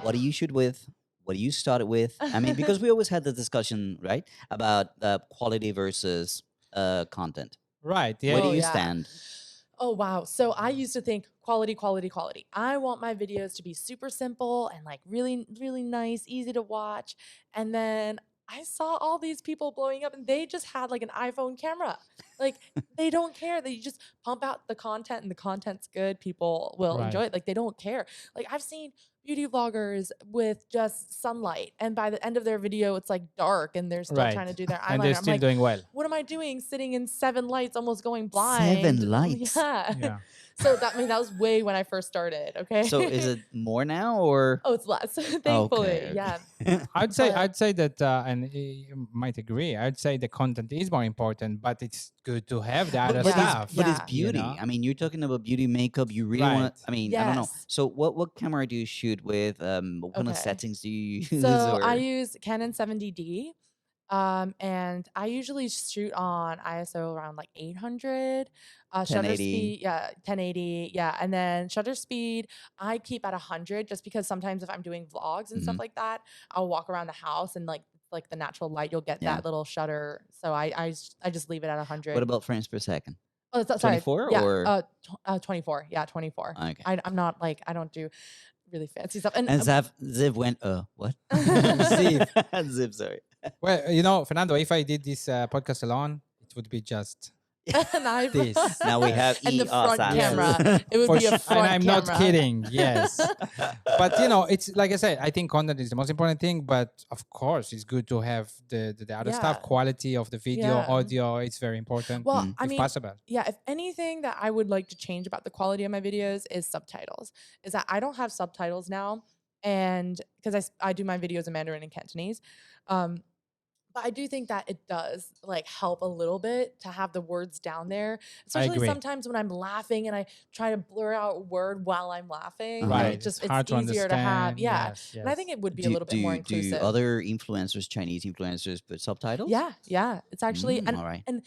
what do you shoot with? What do you start with? I mean, because we always had the discussion, right, about quality versus content. Right. Where Yeah. do Oh, you yeah. stand? Oh, wow. So I used to think quality, quality, quality. I want my videos to be super simple and like really, really nice, easy to watch. And then I saw all these people blowing up and they just had like an iPhone camera. Like they don't care. They just pump out the content and the content's good. People will enjoy Right. it. Like they don't care. Like I've seen beauty vloggers with just sunlight and by the end of their video it's like dark and they're still trying to Right. do their And they're eyeliner. I'm still like, doing well. what am I doing sitting in 7 lights almost going blind? 7 lights. Yeah. Yeah. So that that was way when I first started, okay? So is it more now or? Oh, it's less. Thankfully. Okay, Yeah. I'd say But- that, and you might agree. I'd say the content is more important, but it's good to have the other But stuff. it's, but it's Yeah. beauty. know? I mean, you're talking about beauty, makeup. You really want Right. to. I mean, I don't know. Yes. So what camera do you shoot with? What kind of Okay. settings do you use? So or? I use Canon 70D. And I usually shoot on ISO around like 800, shutter 1080. speed, yeah, 1080, yeah, and then shutter speed I keep at 100 just because sometimes if I'm doing vlogs and stuff Mhm. like that, I'll walk around the house and like the natural light, you'll get Yeah. that little shutter. So I just leave it at 100. What about frames per second? Oh, sorry, 24 yeah, or? 24, yeah, 24. Okay. I'm not like I don't do really fancy stuff, and And Ziv went, what? Ziv. Ziv, sorry. Well, Fernando, if I did this podcast alone, it would be just an iPhone. this. Now we have and the front Sam. camera. It would For be a sure. front And I'm camera. not kidding. Yes. But it's like I said, I think content is the most important thing. But of course, it's good to have the other stuff, Yeah. quality of the video, Yeah. audio. It's very important. Well, Mm. I if mean, possible. yeah, if anything that I would like to change about the quality of my videos is subtitles. Is that I don't have subtitles now, and because I do my videos in Mandarin and Cantonese, but I do think that it does like help a little bit to have the words down there, especially agree. sometimes when I'm laughing and I try to blur out a word while I'm laughing. Uh-huh. Like, Right. it's just hard it's to easier to have. understand. Yeah, Yes, and I think yes. it would be a little bit more inclusive. Do other influencers, Chinese influencers, put subtitles? Yeah, it's actually all right. and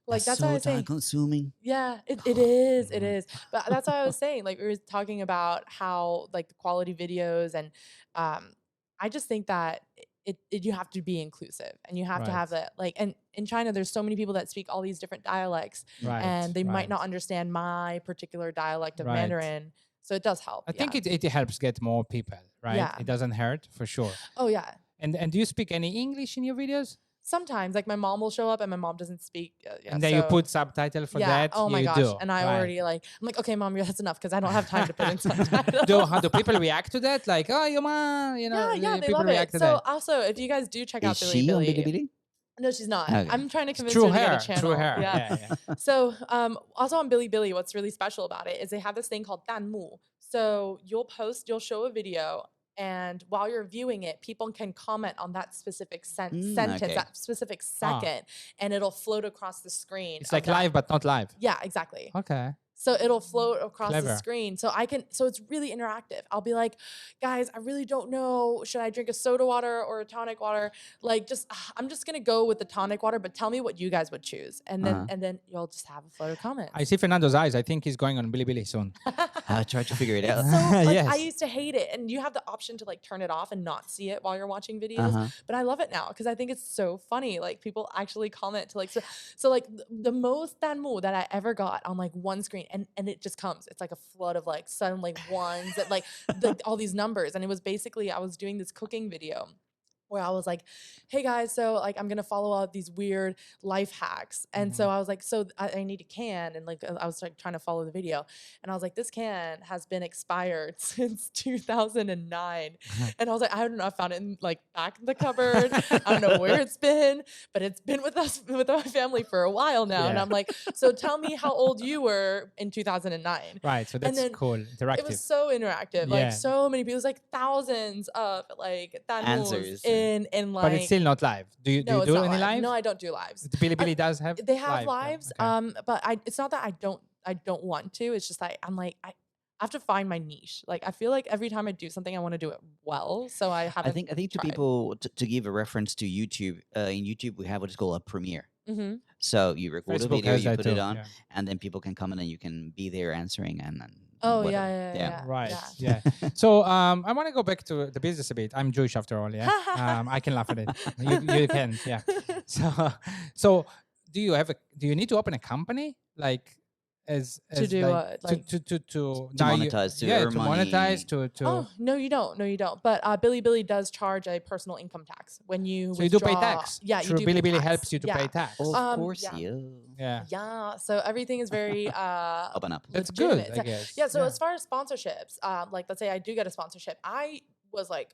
like that's so why I was saying. time-consuming. Yeah, it is. It Mhm. is. But that's why I was saying, like, we were talking about how, like, the quality videos, and I just think that you have to be inclusive and you have to have Right. that. Like, and in China, there's so many people that speak all these different dialects, Right. and they might right. not understand my particular dialect of Right. Mandarin. So it does help. I think yeah. it helps get more people, right? Yeah. It doesn't hurt for sure. Oh, yeah. And do you speak any English in your videos? Sometimes, like, my mom will show up and my mom doesn't speak. Yeah, And then you so- put subtitle for yeah. that. Oh my you gosh. do. And I right. already like, I'm like, okay, mom, that's enough because I don't have time to put in subtitles. How do people react to that? Like, oh, your mom, Yeah, they people love react it. to So that. also, if you guys do check out Is she on Bilibili, Bilibili? no, she's not. Okay. I'm trying to convince True her to hair. get a channel. True hair. Yeah. Yeah. So also on Bilibili, what's really special about it is they have this thing called 弹幕. So you'll show a video, and while you're viewing it, people can comment on that specific sentence, okay. that specific second, and it'll float across the screen. It's of like that- live, but not live. Yeah, exactly. Okay. So it'll float across the Clever. screen. So it's really interactive. I'll be like, guys, I really don't know. Should I drink a soda water or a tonic water? Like, I'm just going to go with the tonic water, but tell me what you guys would choose. And then you'll just have a float of comments. I see Fernando's eyes. I think he's going on Bilibili soon. I tried to figure it out. So like, Yes. I used to hate it, and you have the option to like turn it off and not see it while you're watching videos. Uh-huh. But I love it now because I think it's so funny. Like people actually comment to like so like the most danmu that I ever got on like one screen, and it just comes. It's like a flood of like sudden like ones that like all these numbers, and it was basically I was doing this cooking video where I was like, hey guys, so like I'm gonna follow out these weird life hacks. And so I was like, so I need a can, and like I was like trying to follow the video, and I was like, this can has been expired since 2009. And I was like, I don't know, I found it in like back in the cupboard. I don't know where it's been, but it's been with us with my family for a while now. And Yeah. I'm like, so tell me how old you were in 2009. Right. So that's then cool. Interactive. It was so interactive. Yeah. Like so many people, it was like thousands of like Answers. in like but it's still not live. Do you no, do, it's you do not any live. live? No, I don't do lives. Bilibili does have. They have live, yeah. lives, Okay. but it's not that I don't want to. It's just like I'm like I have to find my niche. Like I feel like every time I do something, I want to do it well. So I haven't. I think to tried. people to give a reference to YouTube. In YouTube, we have what is called a premiere. Mm-hmm. So you record a Facebook video, has you that put too, it on, yeah. and then people can comment and you can be there answering, and Oh whatever. yeah, yeah, Yeah. yeah. Right. Yeah. Yeah. So I want to go back to the business a bit. I'm Jewish after all. Yeah. I can laugh at it. You can. Yeah. So do you need to open a company like To as do like what? Like to To now you monetize, to yeah earn to monetize money. to oh no, you don't. No, you don't. But Billy does charge a personal income tax when you so you do pay withdraw. tax. Yeah, you True. do pay Bilibili tax. helps you to Yeah. pay tax. Of course, Yeah. yeah. Yeah. Yeah, so everything is very Open up. That's legitimate. good, I guess. Yeah, so as far as sponsorships, like let's say I do get a sponsorship, I was like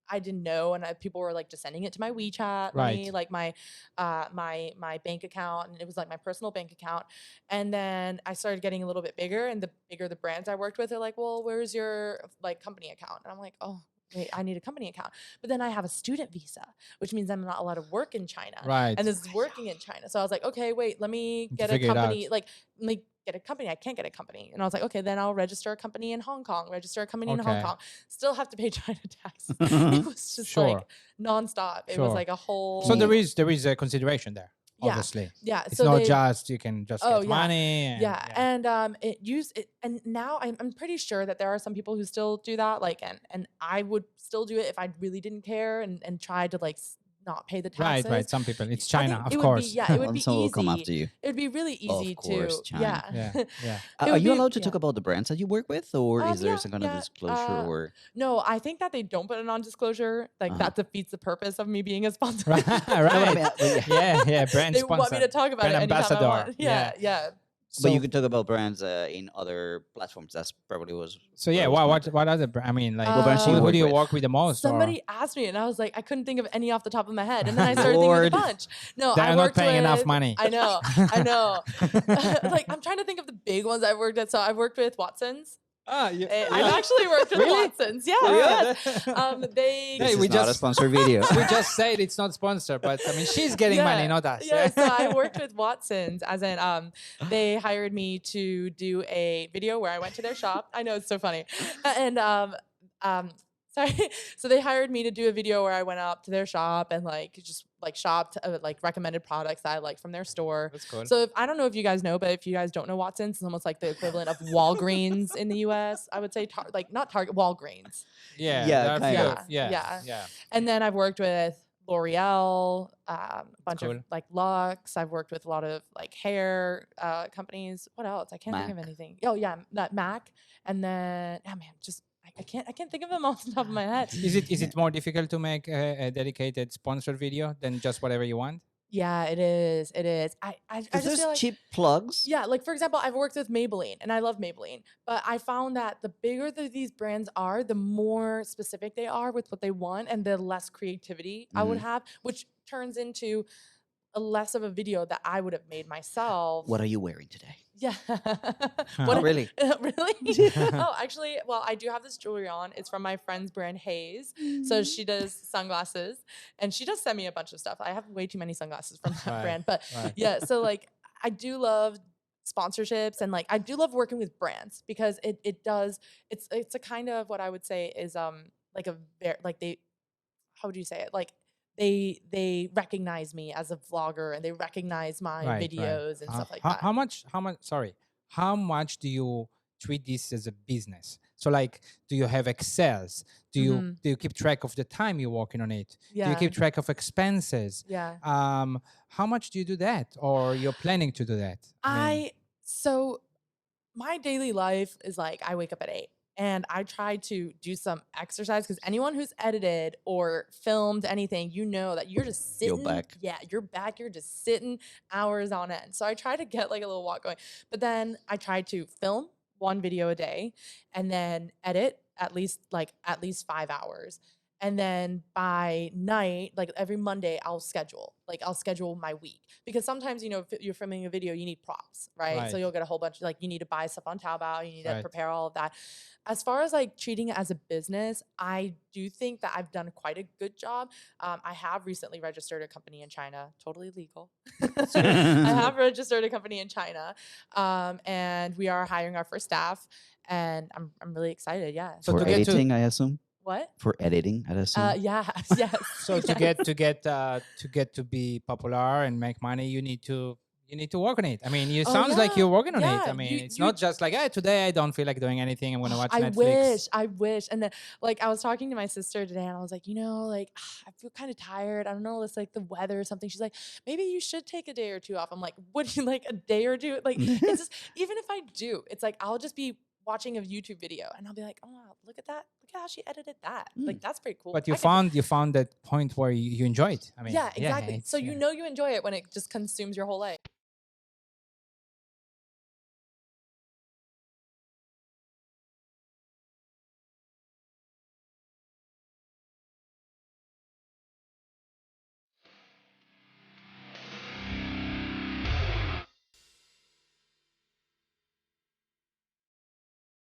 I didn't know, and people were like just sending it to my WeChat money, Right. like my bank account, and it was like my personal bank account. And then I started getting a little bit bigger, and the bigger the brands I worked with, they're like, "Well, where's your like company account?" And I'm like, "Oh, wait, I need a company account." But then I have a student visa, which means I'm not allowed to work in China, Right. and this is working in China. So I was like, "Okay, wait, let me to get a figure it out. company, like let me get a company. I can't get a company." And I was like, "Okay, then I'll register a company in Hong Kong, register a company in Hong Okay. Kong. Still have to pay China taxes." It was just Sure. like nonstop. It was Sure. like a whole. So there is a consideration there. Yeah. Obviously. Yeah, It's so not they- just you can just Oh, get yeah. money. And, Yeah, and it used it, and now I'm pretty sure that there are some people who still do that. Like, and I would still do it if I really didn't care and tried to like not pay the right, taxes. right. Some people. It's I China, think of it would course. be, yeah, it would And be someone will come easy. after you. It would be really easy course, to, China. Yeah, yeah. It Are would you be- allowed to talk yeah. about the brands that you work with, or is there Yeah, some kind of yeah, disclosure? Or No, I think that they don't put a non-disclosure. Like Uh-huh. that defeats the purpose of me being a sponsor. Right, No, but I right. mean, Yeah, brand They sponsor. want me to talk about brand it anytime I ambassador. want. Yeah. but you can talk about brands in other platforms. That's probably was. So yeah, what I was what other I mean, like What brands do you who work do you with? work with the most? or- Somebody asked me, and I was like, I couldn't think of any off the top of my head. And then I started Lord. thinking of a bunch. No, They're I not worked paying enough with- money. I know. Like I'm trying to think of the big ones I've worked at. So I've worked with Watsons. you, I've actually worked with Really? Watsons. Yeah. Yeah. Yes. They. This Hey, is we not a just- sponsored video. we just said it's not sponsored, but I mean she's getting money, not us. Yeah, so I worked with Watsons, as in they hired me to do a video where I went to their shop. I know, it's so funny. And sorry. So they hired me to do a video where I went up to their shop and like just like shopped like recommended products that I liked from their store. That's cool. So I don't know if you guys know, but if you guys don't know Watsons, it's almost like the equivalent of Walgreens in the US. I would say like not Target, Walgreens. yeah, Yeah, there are a kind few. of. Yeah. And then I've worked with L'Oreal, a bunch cool. of like Lux. I've worked with a lot of like hair companies. What else? I can't think of Mac. anything. Oh yeah, that Mac. And then just I can't think of them off the top of my head. Is it more difficult to make a dedicated sponsored video than just whatever you want? Yeah, it is. It is. I Because just there's feel like cheap plugs. yeah, like for example, I've worked with Maybelline and I love Maybelline, but I found that the bigger these brands are, the more specific they are with what they want and the less creativity I would have, which turns into a less of a video that I would have made myself. What are you wearing today? Yeah. Oh, really? Really? Oh, actually, well, I do have this jewelry on. It's from my friend's brand Hayes. So she does sunglasses and she does send me a bunch of stuff. I have way too many sunglasses from that Right, brand. But right. yeah, so like I do love sponsorships and like I do love working with brands because it's a kind of what I would say is like a very like they how would you say it? Like they recognize me as a vlogger and they recognize my Right, videos and stuff like how, that. how much do you treat this as a business? So like, do you have Excels? Do you keep track of the time you're working on it? Do you keep track of expenses? Yeah. How much do you do that, or you're planning to do that? So my daily life is like I wake up at 8 and I try to do some exercise because anyone who's edited or filmed anything, you know that you're just sitting. You're back. Yeah, you're back. You're just sitting hours on end. So I try to get like a little walk going, but then I try to film one video a day and then edit at least 5 hours. And then by night, like every Monday, I'll schedule my week because sometimes, you know, if you're filming a video, you need props, right? So Right. you'll get a whole bunch like you need to buy stuff on Taobao, you need to Right. prepare all of that. As far as like treating it as a business, I do think that I've done quite a good job. I have recently registered a company in China, totally legal. I have registered a company in China, and we are hiring our first staff, and I'm really excited. Yeah. So For to get to- editing, I assume. What? For editing, I assume. Yes. So to yes. get to be popular and make money, you need to you need to work on it. I mean, it Oh, sounds like you're working on it. yeah, I mean, it's you not just like, hey, today I don't feel like doing anything. I'm gonna watch I Netflix. wish. And then, like, I was talking to my sister today, and I was like, like, I feel kind of tired. I don't know, it's like the weather or something. She's like, maybe you should take a day or two off. I'm like, what do you like, a day or two? Like, it's just, even if I do, it's like I'll just be watching a YouTube video, and I'll be like, oh wow, look at that. Look at how she edited that. Like, that's pretty cool. But I can you found that point where you enjoy it. I mean, yeah, exactly. it's, So you know you enjoy it when it just consumes your whole life.